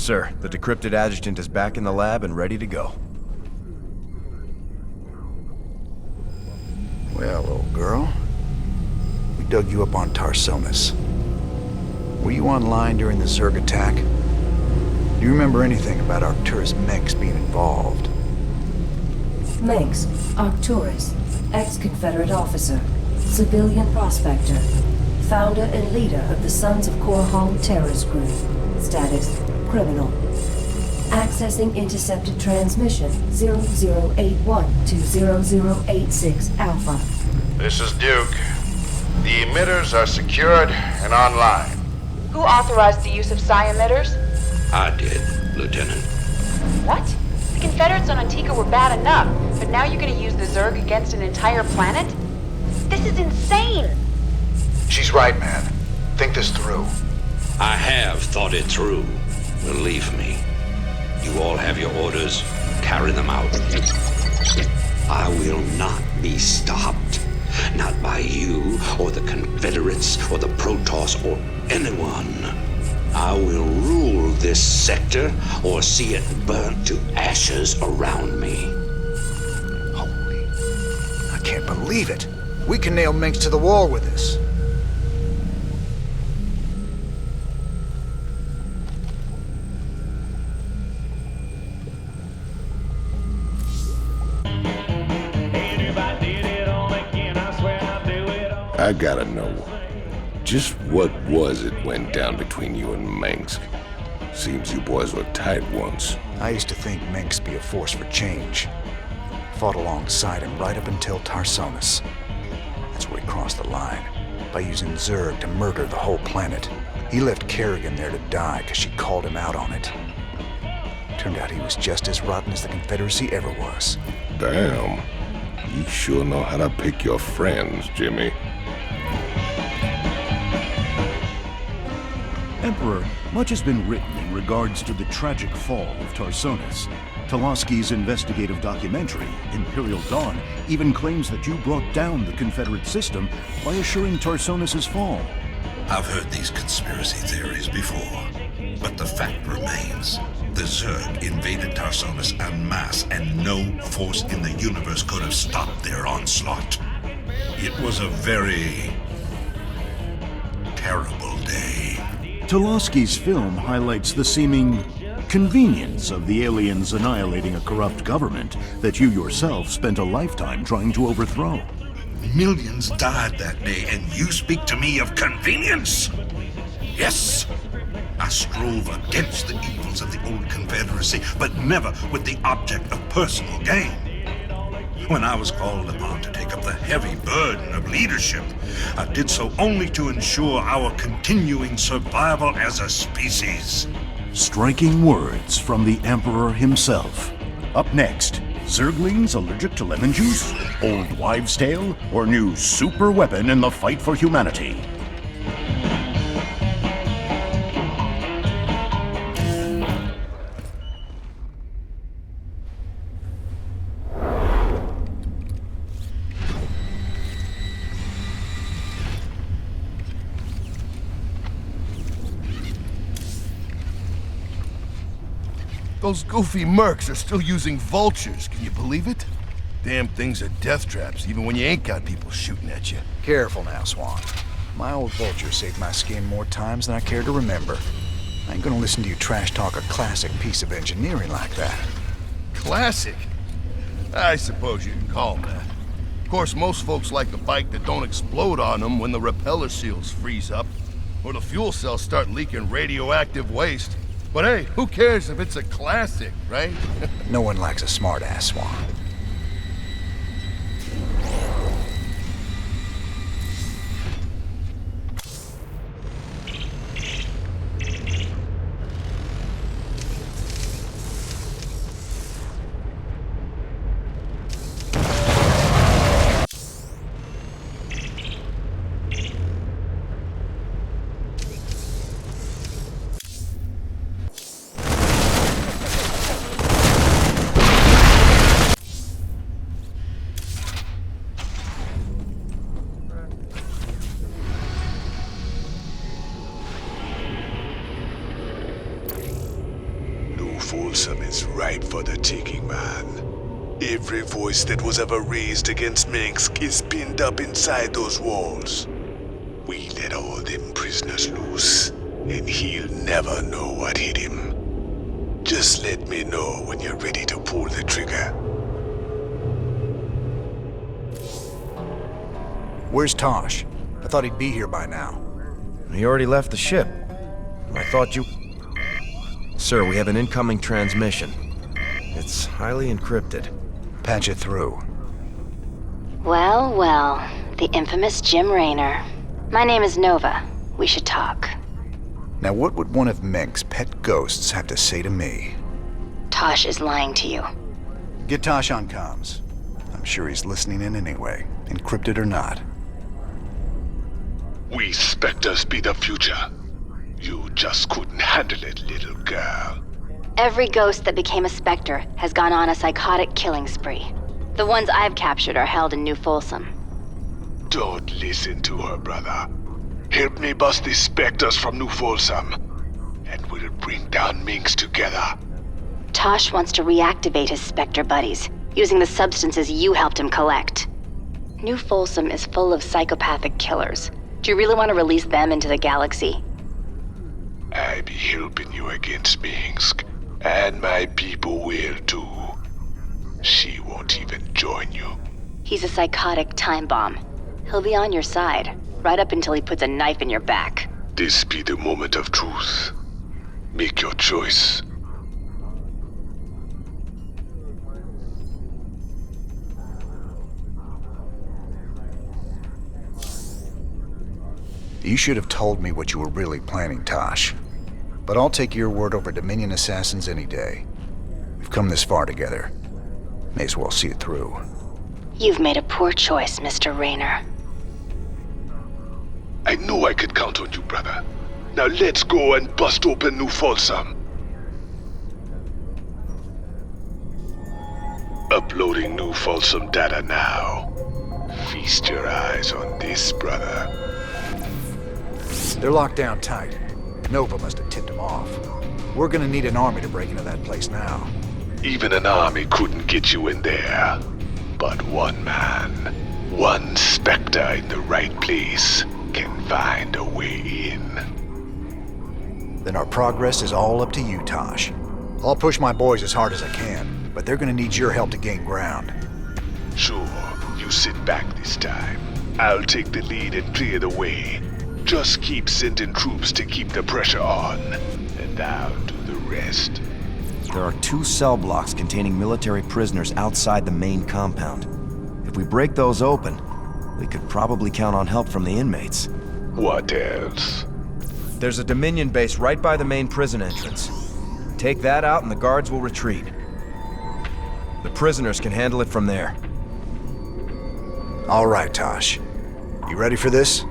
sir. The decrypted adjutant is back in the lab and ready to go. Well, old girl, we dug you up on Tarsonis. Were you online during the Zerg attack? Do you remember anything about Arcturus Menks being involved? Menks, Arcturus, ex-Confederate officer, civilian prospector, founder and leader of the Sons of Korhal terrorist group. Status, criminal. Accessing intercepted transmission 0081 to 0086 Alpha. This is Duke. The emitters are secured and online. Who authorized the use of psi emitters? I did, Lieutenant. What? The Confederates on Antigua were bad enough, but now you're gonna use the Zerg against an entire planet? This is insane! She's right, man. Think this through. I have thought it through. Believe me. You all have your orders. Carry them out. I will not be stopped. Not by you, or the Confederates, or the Protoss, or anyone. I will rule this sector, or see it burnt to ashes around me. Holy... I can't believe it. We can nail Menks to the wall with this. I gotta know, just what was it went down between you and Menks? Seems you boys were tight once. I used to think Menks be a force for change. Fought alongside him right up until Tarsonis. That's where he crossed the line, by using Zerg to murder the whole planet. He left Kerrigan there to die because she called him out on it. Turned out he was just as rotten as the Confederacy ever was. Damn. You sure know how to pick your friends, Jimmy. Emperor, much has been written in regards to the tragic fall of Tarsonis. Toluc's investigative documentary, Imperial Dawn, even claims that you brought down the Confederate system by assuring Tarsonis' fall. I've heard these conspiracy theories before, but the fact remains. The Zerg invaded Tarsonis en masse, and no force in the universe could have stopped their onslaught. It was a very terrible day. Toluc's film highlights the seeming convenience of the aliens annihilating a corrupt government that you yourself spent a lifetime trying to overthrow. Millions died that day, and you speak to me of convenience? Yes, I strove against the evils of the old Confederacy, but never with the object of personal gain. When I was called upon to take up the heavy burden of leadership, I did so only to ensure our continuing survival as a species. Striking words from the Emperor himself. Up next, Zerglings allergic to lemon juice? Old wives' tale? Or new super weapon in the fight for humanity? Those goofy mercs are still using vultures, can you believe it? Damn things are death traps, even when you ain't got people shooting at you. Careful now, Swan. My old vulture saved my skin more times than I care to remember. I ain't gonna listen to you trash talk a classic piece of engineering like that. Classic? I suppose you can call them that. Of course, most folks like a bike that don't explode on them when the repeller seals freeze up, or the fuel cells start leaking radioactive waste. But hey, who cares if it's a classic, right? No one likes a smart-ass, Swan. Folsom is ripe for the taking, man. Every voice that was ever raised against Minsk is pinned up inside those walls. We let all them prisoners loose, and he'll never know what hit him. Just let me know when you're ready to pull the trigger. Where's Tosh? I thought he'd be here by now. He already left the ship. I thought you... Sir, we have an incoming transmission. It's highly encrypted. Patch it through. Well, well. The infamous Jim Raynor. My name is Nova. We should talk. Now what would one of Mink's pet ghosts have to say to me? Tosh is lying to you. Get Tosh on comms. I'm sure he's listening in anyway, encrypted or not. We Spectres be the future. You just couldn't handle it, little girl. Every ghost that became a Spectre has gone on a psychotic killing spree. The ones I've captured are held in New Folsom. Don't listen to her, brother. Help me bust these Spectres from New Folsom, and we'll bring down Minks together. Tosh wants to reactivate his Spectre buddies, using the substances you helped him collect. New Folsom is full of psychopathic killers. Do you really want to release them into the galaxy? I be helping you against Minsk, and my people will too. She won't even join you. He's a psychotic time bomb. He'll be on your side, right up until he puts a knife in your back. This be the moment of truth. Make your choice. You should have told me what you were really planning, Tosh. But I'll take your word over Dominion assassins any day. We've come this far together. May as well see it through. You've made a poor choice, Mr. Raynor. I knew I could count on you, brother. Now let's go and bust open New Folsom. Uploading New Folsom data now. Feast your eyes on this, brother. They're locked down tight. Nova must have tipped them off. We're gonna need an army to break into that place now. Even an army couldn't get you in there. But one man, one Spectre in the right place, can find a way in. Then our progress is all up to you, Tosh. I'll push my boys as hard as I can, but they're gonna need your help to gain ground. Sure, you sit back this time. I'll take the lead and clear the way. Just keep sending troops to keep the pressure on, and I'll do the rest. There are 2 cell blocks containing military prisoners outside the main compound. If we break those open, we could probably count on help from the inmates. What else? There's a Dominion base right by the main prison entrance. Take that out and the guards will retreat. The prisoners can handle it from there. All right, Tosh. You ready for this?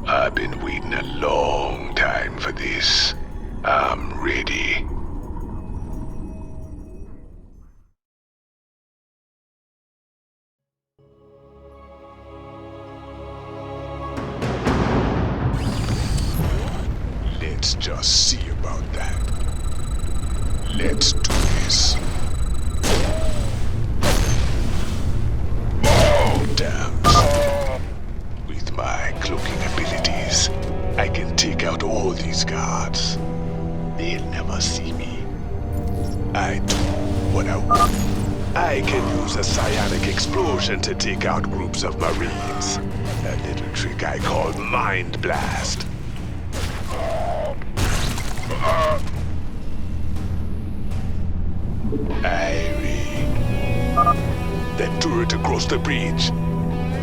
I've been waiting a long time for this. I'm ready. Let's just see about that. Let's do this. Oh, damn. With my cloaking abilities, I can take out all these guards. They'll never see me. I do what I want. I can use a psionic explosion to take out groups of Marines. A little trick I call Mind Blast. That turret across the bridge.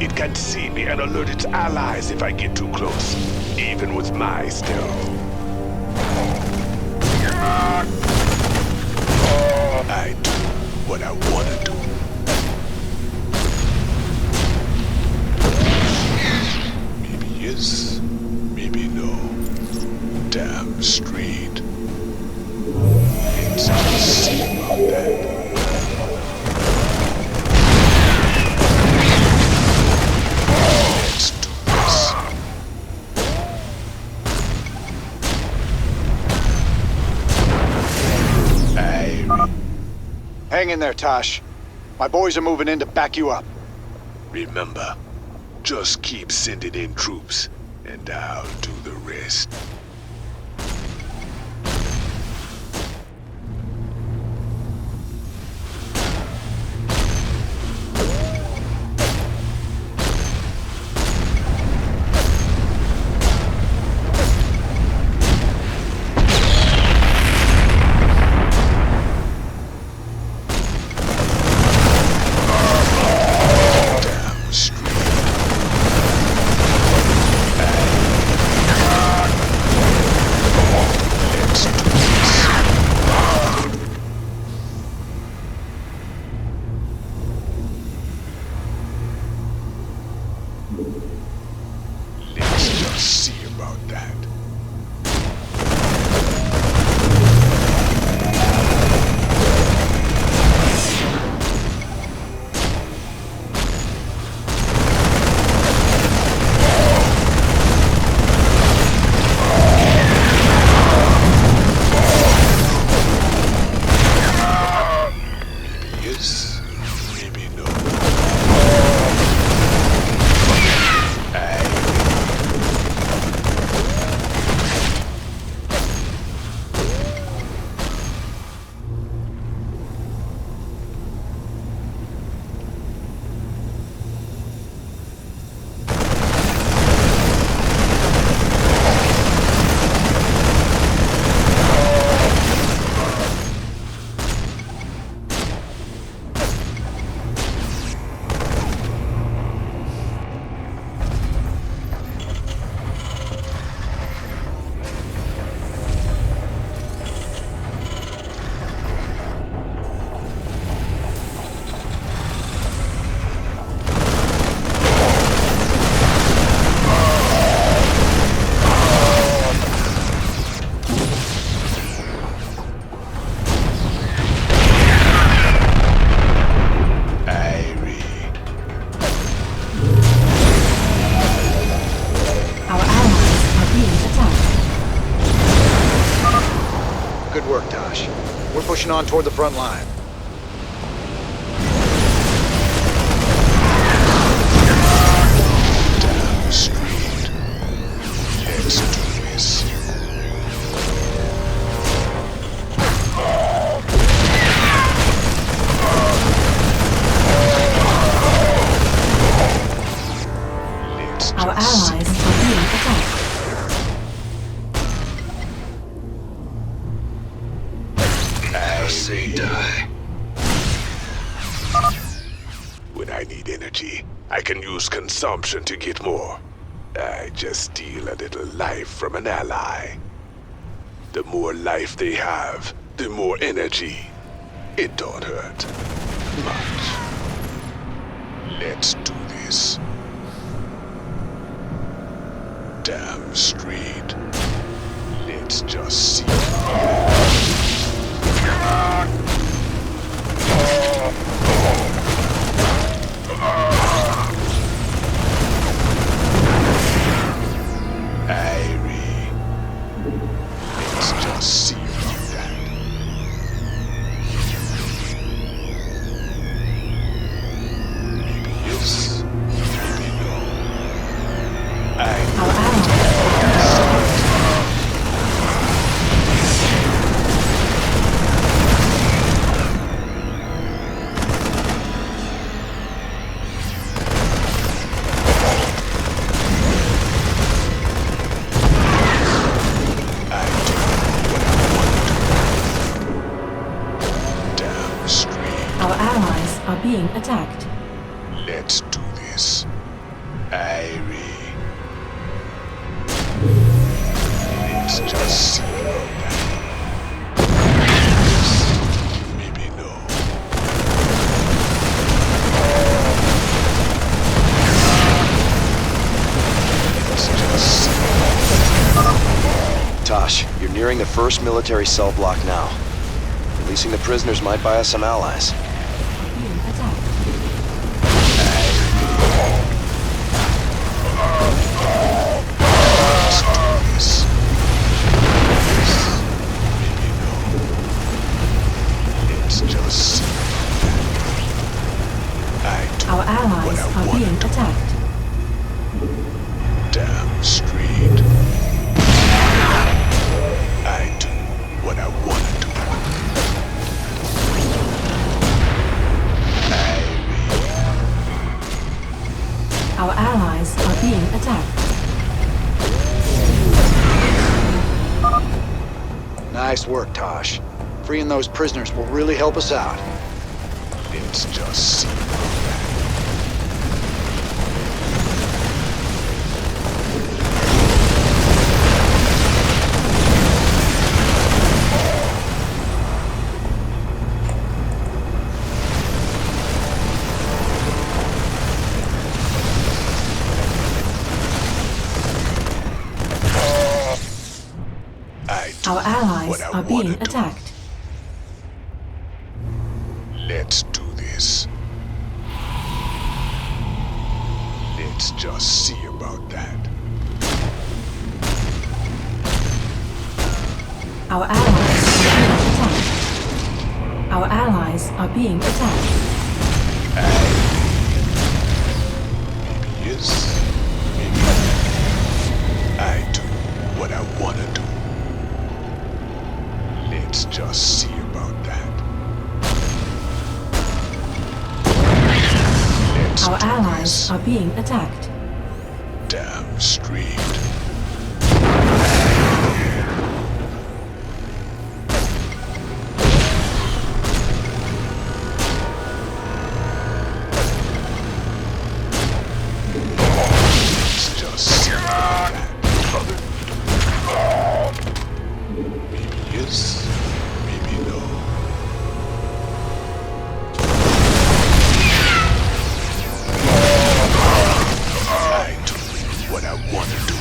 It can see me and alert its allies if I get too close, even with my stealth. I do what I want to do. Maybe yes, maybe no. Damn straight. Let's just see about that. I Hang in there, Tosh. My boys are moving in to back you up. Remember, just keep sending in troops, and I'll do the rest. Let's just see about that. Maybe yes, maybe no. Good work, Tosh. We're pushing on toward the front line. Down the street. Let's do this. Our allies are being attacked. I say die. When I need energy, I can use consumption to get more. I just steal a little life from an ally. The more life they have, the more energy. It don't hurt much. Let's do this. Damn straight. Let's just see. Irie. Let's just see about that. Maybe yes, maybe no. Our allies. Our allies are being attacked. Let's do this. Irie. Let's just see about that. Maybe no. Let's just see. Tosh, you're nearing the first military cell block now. Releasing the prisoners might buy us some allies. Being attacked. Let's just see. allies are being attacked. Damn straight. I do what I want to do. Our allies are being attacked. Nice work, Tosh. Freeing those prisoners will really help us out. Let's just see about that. Our allies are being attacked. Let's do this. Let's just see about that. Our allies are being attacked. Our allies are being attacked. Maybe yes, maybe no. I do what I want to do. Let's just see about that. Our allies are being attacked. Damn straight. Let's just see about that. Maybe yes, maybe no. I do what I want to do.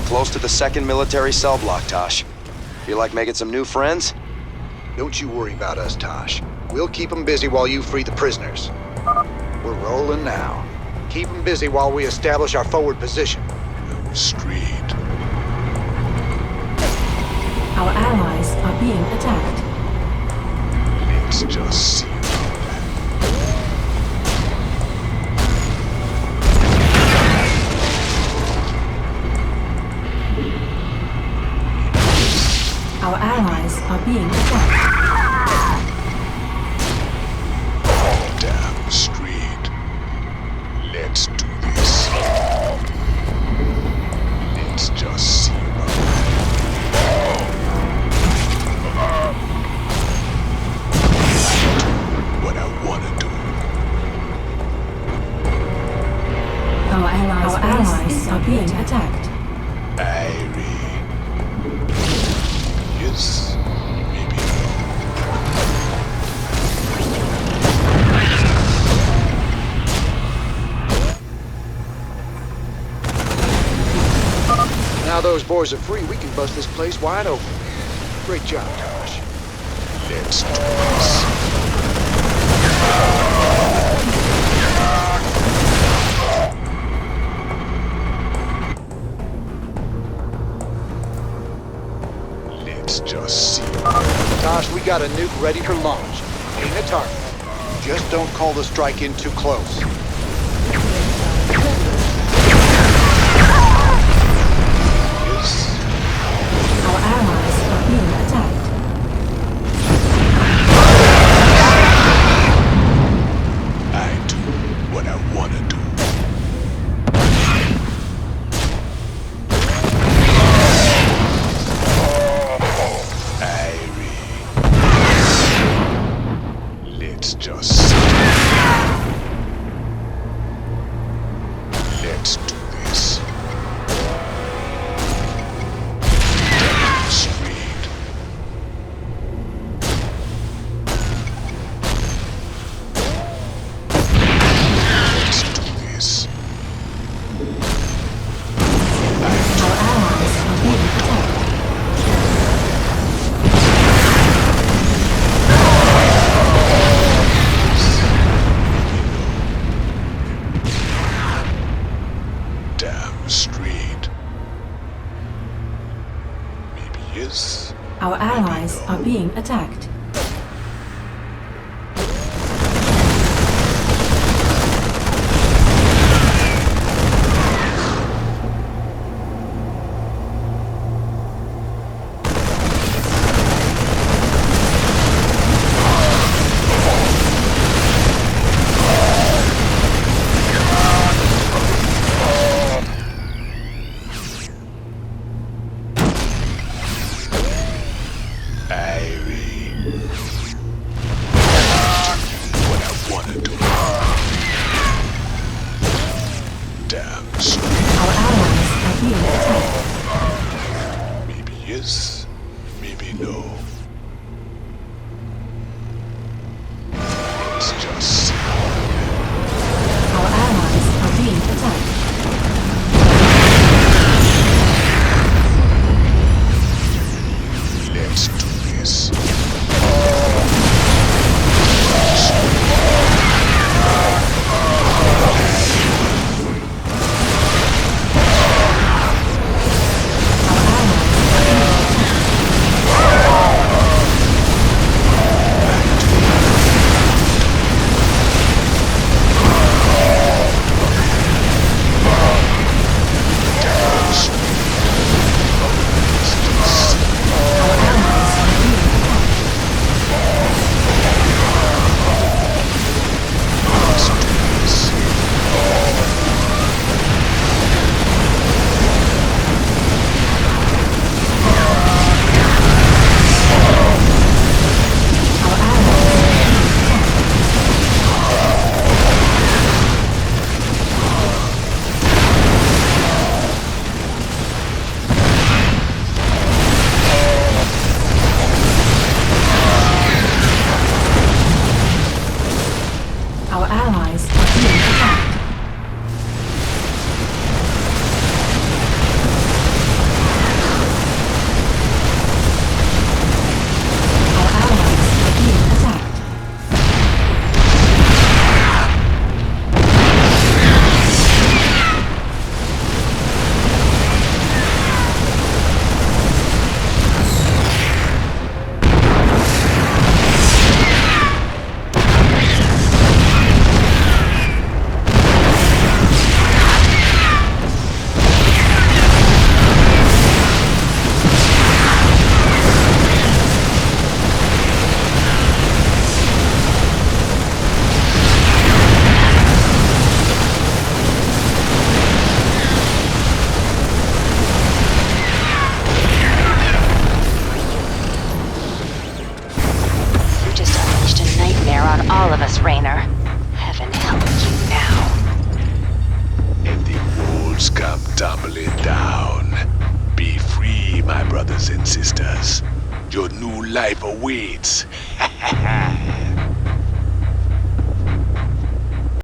Close to the second military cell block, Tosh. Feel like making some new friends? Don't you worry about us, Tosh. We'll keep them busy while you free the prisoners. We're rolling now. Keep them busy while we establish our forward position. Street. Our allies are being attacked. Let's just see about that. Our allies are being attacked. Damn straight. Let's do this. Let's just see about that. What I want to do. Our allies are being attacked. Yes, maybe no. Now those boys are free, we can bust this place wide open. Great job, Tosh. Let's do this. Let's just see. Tosh, we got a nuke ready for launch. Ain't a target. Just don't call the strike in too close. yes. Our allies are being attacked. Yes, maybe no. Let's just see. Our allies are being attacked. Let's do this. Our allies are being attacked. Our allies are being attacked. You just unleashed a nightmare on all of us, Raynor. Heaven help you now. And the walls come tumbling down. Be free, my brothers and sisters. Your new life awaits.